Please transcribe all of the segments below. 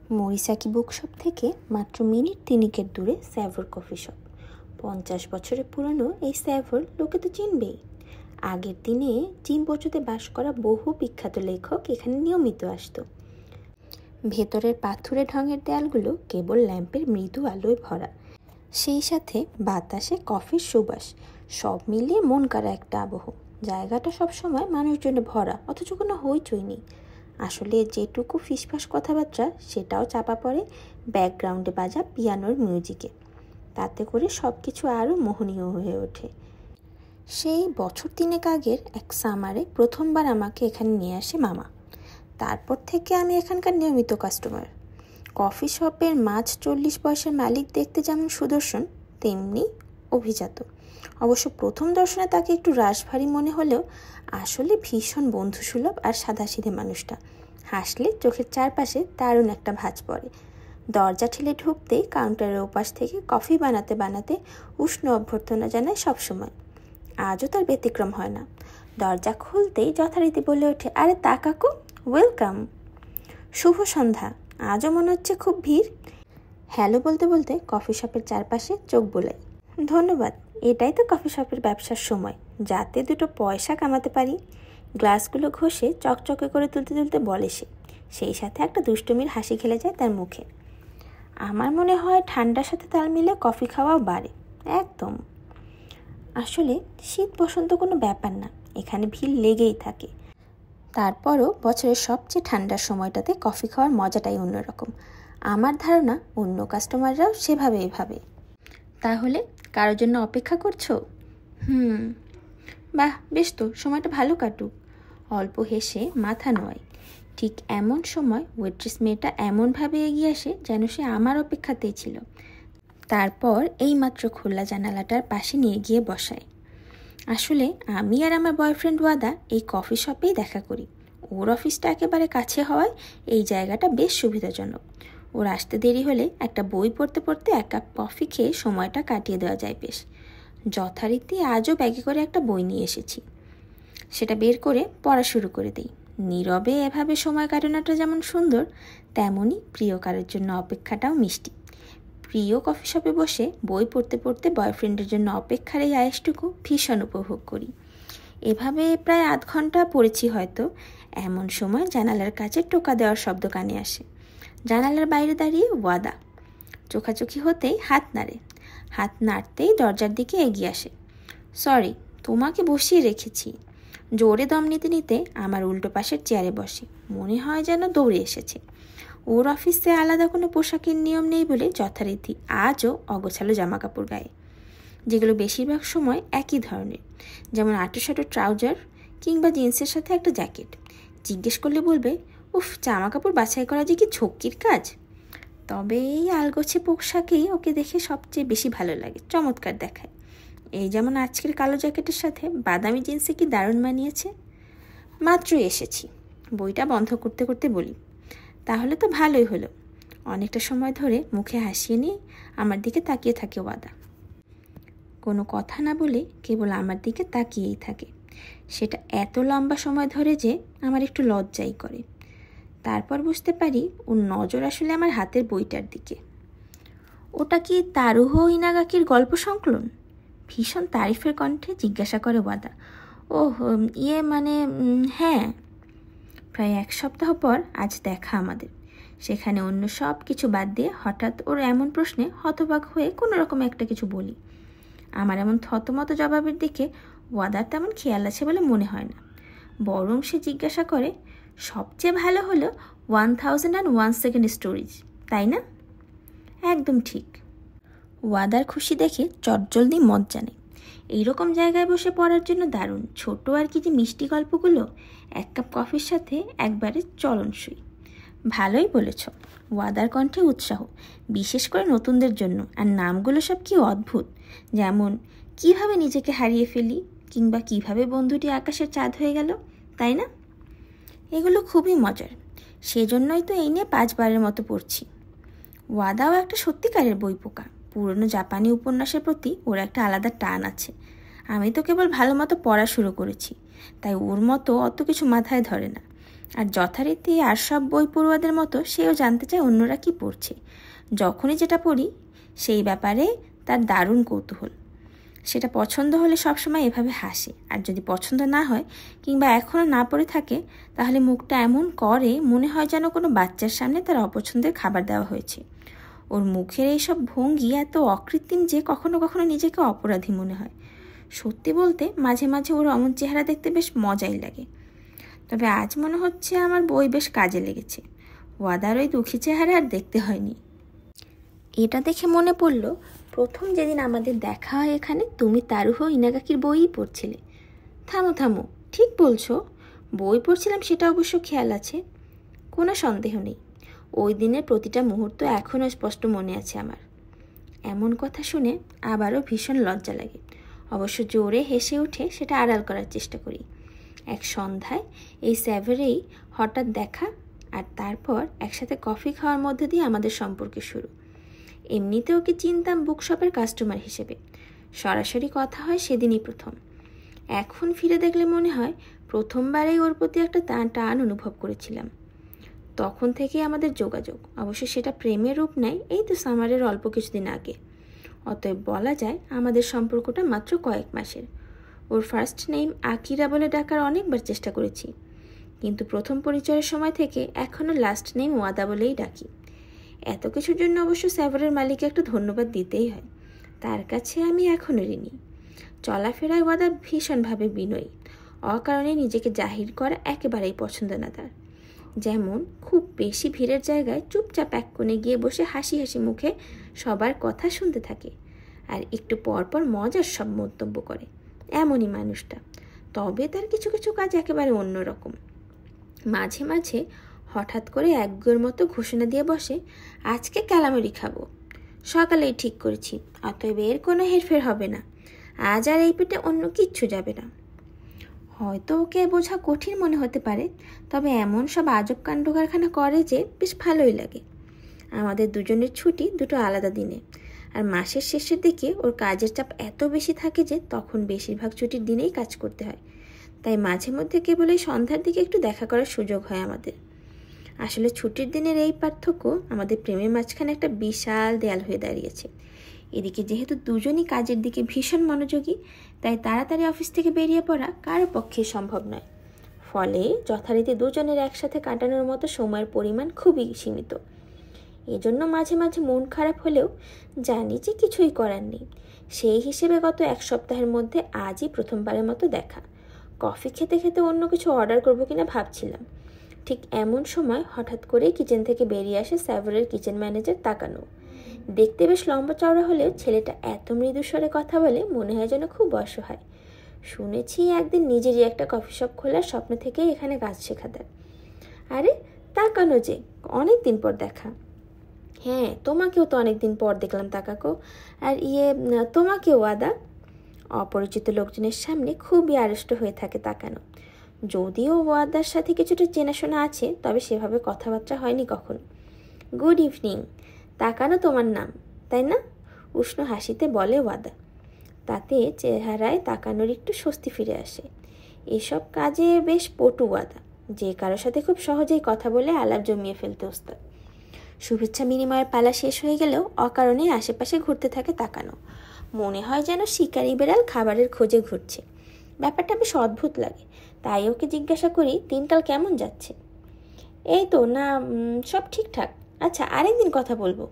মরিসাকি bookshop থেকে মাত্র minute তিনিকের দূরে স্যাভর কফি শপ। 50 বছরের পুরনো এই স্যাভর লোকে তো চিনবেই। আগের দিনে চিম্পচুতে বাস করা বহু বিখ্যাত লেখক এখানে নিয়মিত আসতো। ভেতরের পাথুরে ঢঙের দেয়ালগুলো কেবল ল্যাম্পের মৃদু আলোয় ভরা, সেই সাথে বাতাসে কফির সুবাস, সব মিলিয়ে মন কাড়া একটা আবহ। জায়গাটা সবসময় মানুষজনে ভরা, অথচ কোনো হইচই নেই। আসলে যেটুকু ফিসফাস কথাবার্তা সেটাও চাপা পড়ে ব্যাকগ্রাউন্ডে বাজা পিয়ানোর মিউজিকে। তাতে করে সব কিছু আরও মোহনীয় হয়ে ওঠে। সেই বছর 3 আগের এক সামারে প্রথমবার আমাকে এখানে নিয়ে আসে মামা। তারপর থেকে আমি এখানকার নিয়মিত কাস্টমার। কফি শপের মাঝ 40 বয়সের মালিক দেখতে যেমন সুদর্শন, তেমনি অভিজাত। অবশ্য প্রথম দর্শনে তাকে একটু রাশভারী মনে হলেও আসলে ভীষণ বন্ধুসুলভ আর সাদাসিধে মানুষটা। হাসলে চোখের চারপাশে দারুণ একটা ভাঁজ পড়ে। দরজা ঠেলে ঢুকতেই কাউন্টারের ওপাশ থেকে কফি বানাতে বানাতে উষ্ণ অভ্যর্থনা জানায় সবসময়। আজও তার ব্যতিক্রম হয় না। দরজা খুলতেই যথারীতি বলে ওঠে, আরে তা কাকু, ওয়েলকাম, শুভ সন্ধ্যা। আজও মনে হচ্ছে খুব ভিড়। হ্যালো বলতে বলতে কফি শপের চারপাশে চোখ বোলাই। ধন্যবাদ, এটাই তো কফি শপের ব্যবসার সময়, যাতে দুটো পয়সা কামাতে পারি। গ্লাসগুলো ঘষে চকচকে করে তুলতে তুলতে বলে সে, সেই সাথে একটা দুষ্টুমির হাসি খেলে যায় তার মুখে। আমার মনে হয় ঠান্ডার সাথে তাল মিলে কফি খাওয়াও বাড়ে। একদম। আসলে শীত বসন্ত কোনো ব্যাপার না, এখানে ভিড় লেগেই থাকে। তারপরও বছরের সবচেয়ে ঠান্ডার সময়টাতে কফি খাওয়ার মজাটাই অন্যরকম। আমার ধারণা অন্য কাস্টমাররাও সেভাবেই ভাবে। তাহলে কারোর জন্য অপেক্ষা করছো? বাহ, বেশ তো, সময়টা ভালো কাটুক। অল্প হেসে মাথা নোয়াই। ঠিক এমন সময় ওয়েট্রেস মেয়েটা এমনভাবে এগিয়ে আসে যেন সে আমার অপেক্ষাতেই ছিল। তারপর এইমাত্র খোলা জানালাটার পাশে নিয়ে গিয়ে বসায়। আসলে আমি আর আমার বয়ফ্রেন্ড ওয়াদা এই কফি শপেই দেখা করি। ওর অফিসটা একেবারে কাছে হওয়ায় এই জায়গাটা বেশ সুবিধাজনক। ওর আসতে দেরি হলে একটা বই পড়তে পড়তে 1 কাপ কফি খেয়ে সময়টা কাটিয়ে দেওয়া যায় বেশ। যথারীতি আজও ব্যাগে করে একটা বই নিয়ে এসেছি। সেটা বের করে পড়া শুরু করে দিই। নীরবে এভাবে সময় কাটানোটা যেমন সুন্দর, তেমনই প্রিয় কারোর জন্য অপেক্ষাটাও মিষ্টি। প্রিয় কফি শপে বসে বই পড়তে পড়তে বয়ফ্রেন্ডের জন্য অপেক্ষার এই আয়েসটুকু ভীষণ উপভোগ করি। এভাবে প্রায় 8 ঘন্টা পড়েছি হয়তো। এমন সময় জানালার কাছে টোকা দেওয়ার শব্দ কানে আসে। জানালার বাইরে দাঁড়িয়ে ওয়াদা। চোখাচোখি হতেই হাত নাড়ে। হাত নাড়তেই দরজার দিকে এগিয়ে আসে। সরি, তোমাকে বসিয়ে রেখেছি। জোরে দম নিতে নিতে আমার উল্টো পাশের চেয়ারে বসে। মনে হয় যেন দৌড়ে এসেছে। ওর অফিসে আলাদা কোনো পোশাকের নিয়ম নেই বলে যথারীতি আজও অগোছালো জামাকাপড় গায়ে, যেগুলো বেশিরভাগ সময় একই ধরনের, যেমন আঁটো-সাঁটো ট্রাউজার কিংবা জিন্সের সাথে একটা জ্যাকেট। জিজ্ঞেস করলে বলবে, উফ, জামাকাপড় বাছাই করা যে কি ঝক্কির কাজ। তবে এই আলগোছে পোশাকেই ওকে দেখে সবচেয়ে বেশি ভালো লাগে, চমৎকার দেখায়। এই যেমন আজকের কালো জ্যাকেটের সাথে বাদামি জিন্সে কি দারুণ মানিয়েছে। মাত্রই এসেছি, বইটা বন্ধ করতে করতে বলি, তাহলে তো ভালোই হলো। অনেকটা সময় ধরে মুখে হাসিয়ে নিয়ে আমার দিকে তাকিয়ে থাকে ওয়াদা। কোনো কথা না বলে কেবল আমার দিকে তাকিয়েই থাকে। সেটা এত লম্বা সময় ধরে যে আমার একটু লজ্জাই করে। তারপর বুঝতে পারি ওর নজর আসলে আমার হাতের বইটার দিকে। ওটা কি তারুহো ইনাগাকির গল্প সংকলন? ভীষণ তারিফের কণ্ঠে জিজ্ঞাসা করে ওয়াদা। ওহ, মানে হ্যাঁ। প্রায় 1 সপ্তাহ পর আজ দেখা আমাদের। সেখানে অন্য সব কিছু বাদ দিয়ে হঠাৎ ওর এমন প্রশ্নে হতবাক হয়ে কোনো রকম একটা কিছু বলি। আমার এমন থতমত জবাবের দিকে ওয়াদার তেমন খেয়াল আছে বলে মনে হয় না। বরং সে জিজ্ঞাসা করে, সবচেয়ে ভালো হলো 1001 সেকেন্ড স্টোরেজ, তাই না? একদম ঠিক। ওয়াদার খুশি দেখে চটজলদি মত জানে। এইরকম জায়গায় বসে পড়ার জন্য দারুণ। ছোট আর কি যে মিষ্টি গল্পগুলো 1 কাপ কফির সাথে একবারে চলনসই। ভালোই বলেছ। ওয়াদার কণ্ঠে উৎসাহ, বিশেষ করে নতুনদের জন্য। আর নামগুলো সব কি অদ্ভুত, যেমন কিভাবে নিজেকে হারিয়ে ফেলি কিংবা কিভাবে বন্ধুটি আকাশের চাঁদ হয়ে গেল, তাই না? এগুলো খুবই মজার, সেজন্যই তো এই নিয়ে 5 বারের মতো পড়ছি। ওয়াদাও একটা সত্যিকারের বই পোকা। পুরনো জাপানি উপন্যাসের প্রতি ওর একটা আলাদা টান আছে। আমি তো কেবল ভালো মতো পড়া শুরু করেছি, তাই ওর মতো অত কিছু মাথায় ধরে না। আর যথারীতি আর সব বই পড়ুয়াদের মতো সেও জানতে চায় অন্যরা কি পড়ছে। যখনই যেটা পড়ি সেই ব্যাপারে তার দারুণ কৌতূহল। সেটা পছন্দ হলে সবসময় এভাবে হাসে, আর যদি পছন্দ না হয় কিংবা এখনও না পড়ে থাকে তাহলে মুখটা এমন করে মনে হয় যেন কোনো বাচ্চার সামনে তার অপছন্দের খাবার দেওয়া হয়েছে। ওর মুখের এইসব ভঙ্গি এত অকৃত্রিম যে কখনো কখনো নিজেকে অপরাধী মনে হয়। সত্যি বলতে মাঝে মাঝে ওর অমন চেহারা দেখতে বেশ মজাই লাগে। তবে আজ মনে হচ্ছে আমার বই বেশ কাজে লেগেছে। ওয়াদার ওই দুঃখী চেহারা আর দেখতে হয়নি। এটা দেখে মনে পড়ল, প্রথম যেদিন আমাদের দেখা হয় এখানে তুমি তারুহ ইনাগাকির বইই পড়ছিলে। থামো থামো, ঠিক বলছো, বই পড়ছিলাম সেটা অবশ্য খেয়াল আছে, কোনো সন্দেহ নেই। ওই দিনের প্রতিটা মুহূর্ত এখনও স্পষ্ট মনে আছে আমার। এমন কথা শুনে আবারও ভীষণ লজ্জা লাগে। অবশ্য জোরে হেসে উঠে সেটা আড়াল করার চেষ্টা করি। এক সন্ধ্যায় এই স্যাভারেই হঠাৎ দেখা, আর তারপর একসাথে কফি খাওয়ার মধ্যে দিয়ে আমাদের সম্পর্কে শুরু। এমনিতে ওকে চিনতাম বুকশপের কাস্টমার হিসেবে, সরাসরি কথা হয় সেদিনই প্রথম। এখন ফিরে দেখলে মনে হয় প্রথমবারেই ওর প্রতি একটা টান অনুভব করেছিলাম। তখন থেকে আমাদের যোগাযোগ, অবশ্য সেটা প্রেমের রূপ নেয় এই তো সামারের অল্প কিছুদিন আগে। অতএব বলা যায় আমাদের সম্পর্কটা মাত্র কয়েক মাসের। ওর ফার্স্ট নেম আকিরা বলে ডাকার অনেকবার চেষ্টা করেছি, কিন্তু প্রথম পরিচয়ের সময় থেকে এখনও লাস্ট নেম ওয়াদা বলেই ডাকি। এত কিছুর জন্য অবশ্য স্যাভারের মালিককে একটা ধন্যবাদ দিতেই হয়, তার কাছে আমি এখনও ঋণী। চলাফেরায় ওয়াদা ভীষণভাবে বিনয়ী, অকারণে নিজেকে জাহির করা একেবারেই পছন্দ না তার। যেমন খুব বেশি ভিড়ের জায়গায় চুপচাপ এক কোণে গিয়ে বসে হাসি হাসি মুখে সবার কথা শুনতে থাকে, আর একটু পরপর মজার সব মন্তব্য করে, এমনই মানুষটা। তবে তার কিছু কিছু কাজ একেবারে অন্যরকম। মাঝে মাঝে হঠাৎ করে একগুয়ের মতো ঘোষণা দিয়ে বসে, আজকে ক্যালামারি খাবো, সকালেই ঠিক করেছি, অতএব এর কোনো হেরফের হবে না, আজ আর এই পেটে অন্য কিচ্ছু যাবে না। হয়তো ওকে বোঝা কঠিন মনে হতে পারে, তবে এমন সব আজব কাণ্ড কারখানা করে যে বেশ ভালোই লাগে। আমাদের দুজনের ছুটি দুটো আলাদা দিনে, আর মাসের শেষের দিকে ওর কাজের চাপ এত বেশি থাকে যে তখন বেশিরভাগ ছুটির দিনেই কাজ করতে হয়। তাই মাঝে মধ্যে কেবল এই সন্ধ্যার দিকে একটু দেখা করার সুযোগ হয় আমাদের। আসলে ছুটির দিনের এই পার্থক্য আমাদের প্রেমের মাঝখানে একটা বিশাল দেয়াল হয়ে দাঁড়িয়েছে। এদিকে যেহেতু দুজনই কাজের দিকে ভীষণ মনোযোগী, তাই তাড়াতাড়ি অফিস থেকে বেরিয়ে পড়া কারো পক্ষে সম্ভব নয়। ফলে যথারীতি দুজনের একসাথে কাটানোর মতো সময়ের পরিমাণ খুবই সীমিত। এজন্য মাঝে মাঝে মন খারাপ হলেও জানি যে কিছুই করার নেই। সেই হিসেবে গত এক সপ্তাহের মধ্যে আজই প্রথমবারের মতো দেখা। কফি খেতে খেতে অন্য কিছু অর্ডার করবো কিনা ভাবছিলাম, ঠিক এমন সময় হঠাৎ করেই কিচেন থেকে বেরিয়ে আসে স্যাভারের কিচেন ম্যানেজার তাকানো। দেখতে বেশ লম্বা চওড়া হলেও ছেলেটা এত মৃদু স্বরে কথা বলে মনে হয় যেন খুব অসহায়। শুনেছি একদিন নিজেরই একটা কফি শপ খোলার স্বপ্ন থেকেই এখানে কাজ শেখাতেন। আরে তাকানো যে, অনেক দিন পর দেখা। হ্যাঁ, তোমাকেও তো অনেক দিন পর দেখলাম তাকাকো। আর তোমাকেও ওয়াদা। অপরিচিত লোকজনের সামনে খুবই আড়ষ্ট হয়ে থাকে তাকানো। যদিও ওয়াদার সাথে কিছুটা চেনাশোনা আছে, তবে সেভাবে কথাবার্তা হয়নি কখনো। গুড ইভিনিং, তাকানো তোমার নাম তাই না? উষ্ণ হাসিতে বলে ওয়াদা। তাতে চেহারায় তাকানোর একটু স্বস্তি ফিরে আসে। এসব কাজে বেশ পটু ওয়াদা, যে কারোর সাথে খুব সহজেই কথা বলে আলাপ জমিয়ে ফেলতে ওস্তাদ। শুভেচ্ছা বিনিময়ের পালা শেষ হয়ে গেলেও অকারণেই আশেপাশে ঘুরতে থাকে তাকানো। মনে হয় যেন শিকারি বেড়াল খাবারের খোঁজে ঘুরছে। ব্যাপারটা বেশ অদ্ভুত লাগে। তাই ওকে জিজ্ঞাসা করি, দিনকাল কেমন যাচ্ছে? এই তো না, সব ঠিকঠাক। আচ্ছা, আরেকদিন কথা বলবো।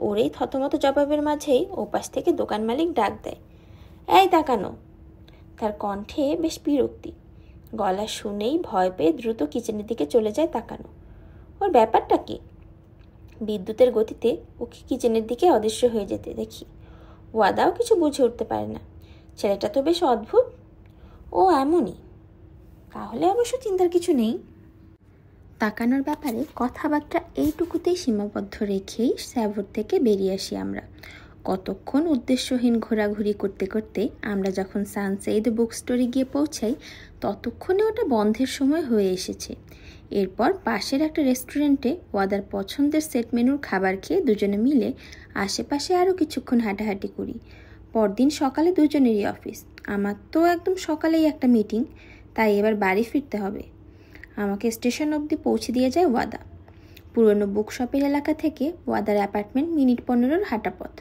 ওর এই থতমত জবাবের মাঝেই ওপাশ থেকে দোকান মালিক ডাক দেয়, এই তাকানো। তার কণ্ঠে বেশ বিরক্তি। গলা শুনেই ভয় পেয়ে দ্রুত কিচেনের দিকে চলে যায় তাকানো। ওর ব্যাপারটা কি? বিদ্যুতের গতিতে ওকে কিচেনের দিকে অদৃশ্য হয়ে যেতে দেখি। ওয়াদাও কিছু বুঝে উঠতে পারে না। ছেলেটা তো বেশ অদ্ভুত। ও এমনই। তাহলে অবশ্য চিন্তার কিছু নেই। তাকানোর ব্যাপারে কথাবার্তা এইটুকুতেই সীমাবদ্ধ রেখেই স্যাভর থেকে বেরিয়ে আসি আমরা। কতক্ষণ উদ্দেশ্যহীন ঘোরাঘুরি করতে করতে আমরা যখন সানসেট বুক স্টোরে গিয়ে পৌঁছাই, ততক্ষণে ওটা বন্ধের সময় হয়ে এসেছে। এরপর পাশের একটা রেস্টুরেন্টে ওয়াদার পছন্দের সেট মেনুর খাবার খেয়ে দুজনে মিলে আশেপাশে আরও কিছুক্ষণ হাঁটাহাঁটি করি। পরদিন সকালে দুজনেরই অফিস। আমার তো একদম সকালেই একটা মিটিং, তাই এবার বাড়ি ফিরতে হবে। আমাকে স্টেশন অবধি পৌঁছে দিয়ে যায় ওয়াদা। পুরনো বুক শপের এলাকা থেকে ওয়াদার অ্যাপার্টমেন্ট মিনিট 15 হাঁটা পথ।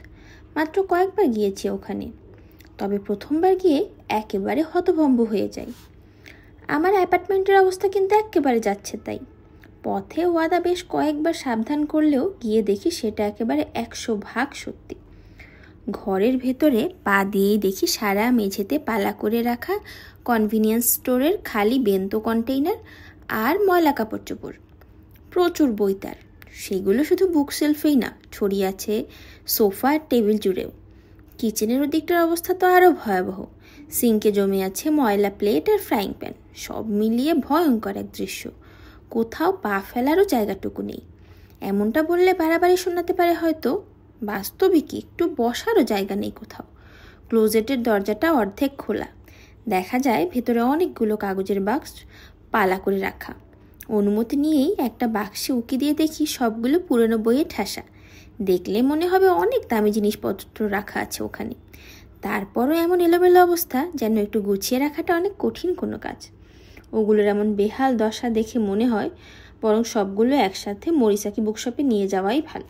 মাত্র কয়েকবার গিয়েছি ওখানে, তবে প্রথমবার গিয়ে একেবারে হতভম্ব হয়ে যাই। আমার অ্যাপার্টমেন্টের অবস্থা কিন্তু একেবারে যাচ্ছে তাই। পথে ওয়াদা বেশ কয়েকবার সাবধান করলেও গিয়ে দেখি সেটা একেবারে 100% সত্যি। ঘরের ভেতরে পা দিয়েই দেখি সারা মেঝেতে পালা করে রাখা কনভিনিয়েন্স স্টোরের খালি বেন্তো কন্টেইনার আর ময়লা কাপড় চোপড়। প্রচুর বই তার, সেগুলো শুধু বুক সেলফেই না, ছড়িয়ে আছে সোফা আর টেবিল জুড়েও। কিচেনের ওদিকটার অবস্থা তো আরও ভয়াবহ। সিঙ্কে জমে আছে ময়লা প্লেট আর ফ্রাইং প্যান, সব মিলিয়ে ভয়ঙ্কর এক দৃশ্য। কোথাও পা ফেলারও জায়গাটুকু নেই। এমনটা বললে বাড়াবাড়ি শোনাতে পারে হয়তো, বাস্তবিকই একটু বসারও জায়গা নেই কোথাও। ক্লোজেটের দরজাটা অর্ধেক খোলা, দেখা যায় ভেতরে অনেকগুলো কাগজের বাক্স পালা করে রাখা। অনুমতি নিয়েই একটা বাক্সে উকি দিয়ে দেখি সবগুলো পুরনো বইয়ে ঠাসা। দেখলে মনে হবে অনেক দামি জিনিসপত্র রাখা আছে ওখানে। তারপরও এমন এলোমেলো অবস্থা যেন একটু গুছিয়ে রাখাটা অনেক কঠিন কোনো কাজ। ওগুলোর এমন বেহাল দশা দেখে মনে হয় বরং সবগুলো একসাথে মরিসাকি বুকশপে নিয়ে যাওয়াই ভালো।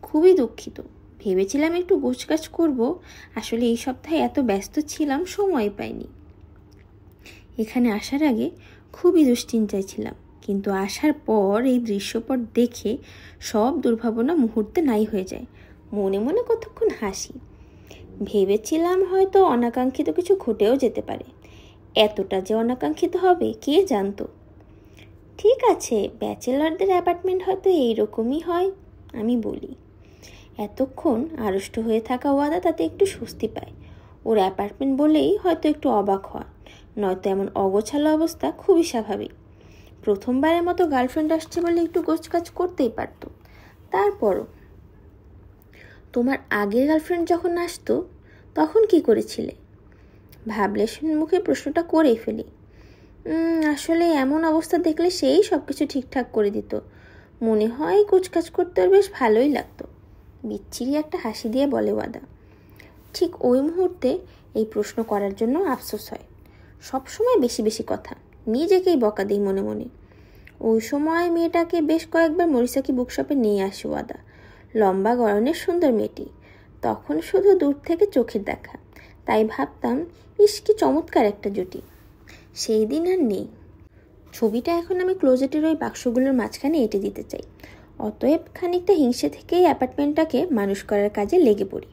খুবই দুঃখিত, ভেবেছিলাম একটু গোছগাছ করব, আসলে এই সপ্তাহে এত ব্যস্ত ছিলাম সময় পাইনি। এখানে আসার আগে খুবই দুশ্চিন্তায় ছিলাম, কিন্তু আসার পর এই দৃশ্যপট দেখে সব দুর্ভাবনা মুহূর্তে নাই হয়ে যায়। মনে মনে কতক্ষণ হাসি। ভেবেছিলাম হয়তো অনাকাঙ্ক্ষিত কিছু ঘটেও যেতে পারে। এতটা যে অনাকাঙ্ক্ষিত হবে কে জানতো। ঠিক আছে, ব্যাচেলরদের অ্যাপার্টমেন্ট হয়তো এইরকমই হয়, আমি বলি। এতক্ষণ আড়ষ্ট হয়ে থাকা ওয়াদা তাতে একটু স্বস্তি পায়। ওর অ্যাপার্টমেন্ট বলেই হয়তো একটু অবাক হওয়া, নয়তো এমন অগোছালো অবস্থা খুবই স্বাভাবিক। প্রথমবারের মতো গার্লফ্রেন্ড আসছে বলে একটু গোছকাজ করতেই পারতো। তারপরও তোমার আগের গার্লফ্রেন্ড যখন আসতো তখন কি করেছিলে? ভাবলে মুখে প্রশ্নটা করেই ফেলি। আসলে এমন অবস্থা দেখলে সেই সব কিছু ঠিকঠাক করে দিত। মনে হয় গোছকাজ করতে ওর বেশ ভালোই লাগতো। বিচ্ছিরি একটা হাসি দিয়ে বলে ওয়াদা। ঠিক ওই মুহূর্তে এই প্রশ্ন করার জন্য আফসোস হয়। সবসময় বেশি বেশি কথা, নিজেকেই বকা দিই মনে মনে। ওই সময় মেয়েটাকে বেশ কয়েকবার মরিসাকি বুকশপে নিয়ে আসে ওয়াদা। লম্বা গড়নের সুন্দর মেয়েটি, তখন শুধু দূর থেকে চোখের দেখা, তাই ভাবতাম ইস কি চমৎকার একটা জুটি। সেই দিন আর নেই। ছবিটা এখন আমি ক্লোজেটের ওই বাক্সগুলোর মাঝখানে এঁটে দিতে চাই। অতএব খানিকটা হিংসে থেকেই অ্যাপার্টমেন্টটাকে মানুষ করার কাজে লেগে পড়ি।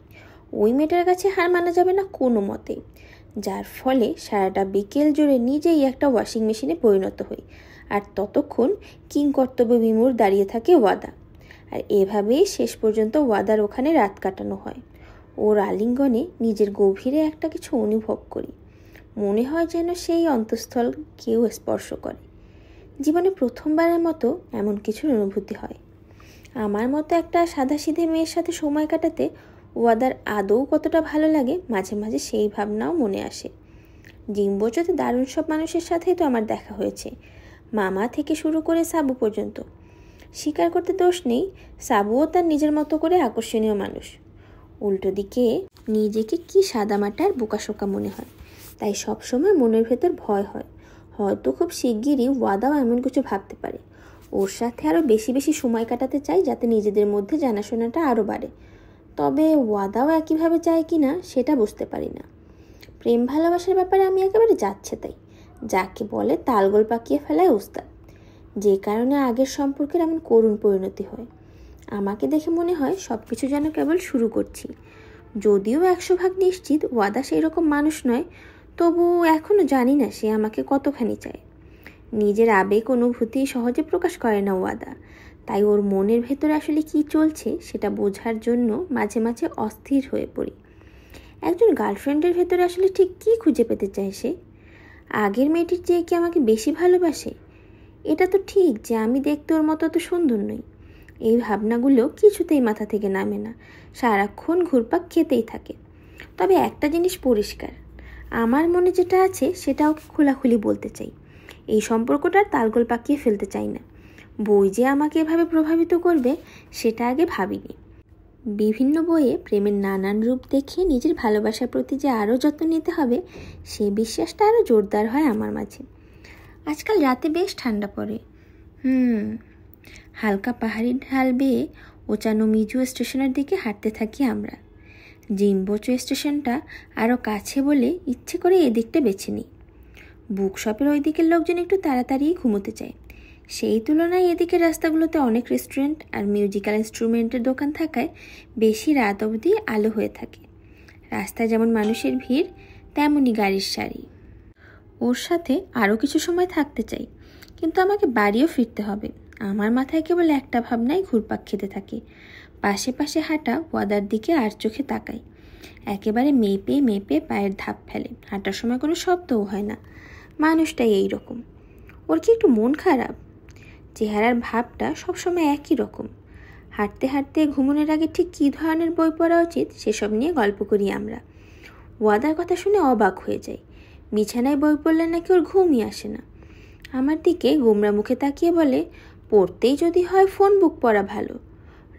ওই মেয়েটার কাছে হার মানা যাবে না কোনো মতেই, যার ফলে সারাটা বিকেল জুড়ে নিজেই একটা ওয়াশিং মেশিনে পরিণত হই। আর ততক্ষণ কিংকর্তব্য বিমূঢ় দাঁড়িয়ে থাকে ওয়াদা। আর এভাবেই শেষ পর্যন্ত ওয়াদার ওখানে রাত কাটানো হয়। ওর আলিঙ্গনে নিজের গভীরে একটা কিছু অনুভব করি। মনে হয় যেন সেই অন্তঃস্থল কেউ স্পর্শ করে। জীবনে প্রথমবারের মতো এমন কিছুর অনুভূতি হয়। আমার মতো একটা সাদাসিধে মেয়ের সাথে সময় কাটাতে ওয়াদার আদৌ কতটা ভালো লাগে মাঝে মাঝে সেই ভাবনাও মনে আসে। জিম্বোচোতে দারুণ সব মানুষের সাথেই তো আমার দেখা হয়েছে, মামা থেকে শুরু করে সাবু পর্যন্ত। স্বীকার করতে দোষ নেই, সাবুও তার নিজের মতো করে আকর্ষণীয় মানুষ। উল্টো দিকে নিজেকে কি সাদামাটার বোকাশোকা মনে হয়, তাই সবসময় মনের ভেতর ভয় হয় হয়তো খুব শিগগিরই ওয়াদাও এমন কিছু ভাবতে পারে। ওর সাথে আরও বেশি বেশি সময় কাটাতে চাই যাতে নিজেদের মধ্যে জানাশোনাটা আরও বাড়ে। তবে ওয়াদাও একইভাবে চায় কি না সেটা বুঝতে পারি না। প্রেম ভালোবাসার ব্যাপারে আমি একেবারে যাচ্ছে তাই, যাকে বলে তালগোল পাকিয়ে ফেলায় উস্তাদ। যে কারণে আগের সম্পর্কের এমন করুণ পরিণতি হয়। আমাকে দেখে মনে হয় সব কিছু যেন কেবল শুরু করছি। যদিও 100% নিশ্চিত ওয়াদা সেই রকম মানুষ নয়, তবু এখনও জানি না সে আমাকে কতখানি চায়। নিজের আবেগ অনুভূতি সহজে প্রকাশ করে না ওয়াদা, তাই ওর মনের ভেতরে আসলে কি চলছে সেটা বোঝার জন্য মাঝে মাঝে অস্থির হয়ে পড়ি। একজন গার্লফ্রেন্ডের ভেতরে আসলে ঠিক কী খুঁজে পেতে চায় সে? আগের মেয়েটির চেয়ে কি আমাকে বেশি ভালোবাসে? এটা তো ঠিক যে আমি দেখতে ওর মতো তো সুন্দর নই। এই ভাবনাগুলো কিছুতেই মাথা থেকে নামে না, সারাক্ষণ ঘুরপাক খেতেই থাকে। তবে একটা জিনিস পরিষ্কার, আমার মনে যেটা আছে সেটা ওকে খোলাখুলি বলতে চাই। এই সম্পর্কটার তালগোল পাকিয়ে ফেলতে চাই না। বই যে আমাকে এভাবে প্রভাবিত করবে সেটা আগে ভাবিনি। বিভিন্ন বইয়ে প্রেমের নানান রূপ দেখে নিজের ভালোবাসার প্রতি যে আরও যত্ন নিতে হবে সে বিশ্বাসটা আরও জোরদার হয় আমার মাঝে। আজকাল রাতে বেশ ঠান্ডা পড়ে। হালকা পাহাড়ি ঢাল বেয়ে ওচানোমিজু স্টেশনের দিকে হাঁটতে থাকি আমরা। জিম্বোচো স্টেশনটা আরও কাছে বলে ইচ্ছে করে এদিকটা বেছে নিই। বুক শপের ওই দিকের লোকজন একটু তাড়াতাড়ি ঘুমোতে চায়। সেই তুলনায় এদিকের রাস্তাগুলোতে অনেক রেস্টুরেন্ট আর মিউজিক্যাল ইনস্ট্রুমেন্টের দোকান থাকায় বেশি রাত অবধি আলো হয়ে থাকে। রাস্তায় যেমন মানুষের ভিড়, তেমনই গাড়ির সারি। ওর সাথে আরও কিছু সময় থাকতে চাই, কিন্তু আমাকে বাড়িও ফিরতে হবে। আমার মাথায় কেবল একটা ভাবনাই ঘুরপাক খেতে থাকে। পাশে পাশে হাঁটা ওয়াদার দিকে আর চোখে তাকাই। একেবারে মেপে মেপে পায়ের ধাপ ফেলে। হাঁটার সময় কোনো শব্দও হয় না। মানুষটাই এই রকম। ওর কি একটু মন খারাপ? চেহারার ভাবটা সবসময় একই রকম। হাঁটতে হাঁটতে ঘুমোনোর আগে ঠিক কী ধরনের বই পড়া উচিত সেসব নিয়ে গল্প করি আমরা। ওয়াদার কথা শুনে অবাক হয়ে যায়। বিছানায় বই পড়লে নাকি ওর ঘুমই আসে না। আমার দিকে গোমরা মুখে তাকিয়ে বলে, পড়তেই যদি হয় ফোন বুক পড়া ভালো।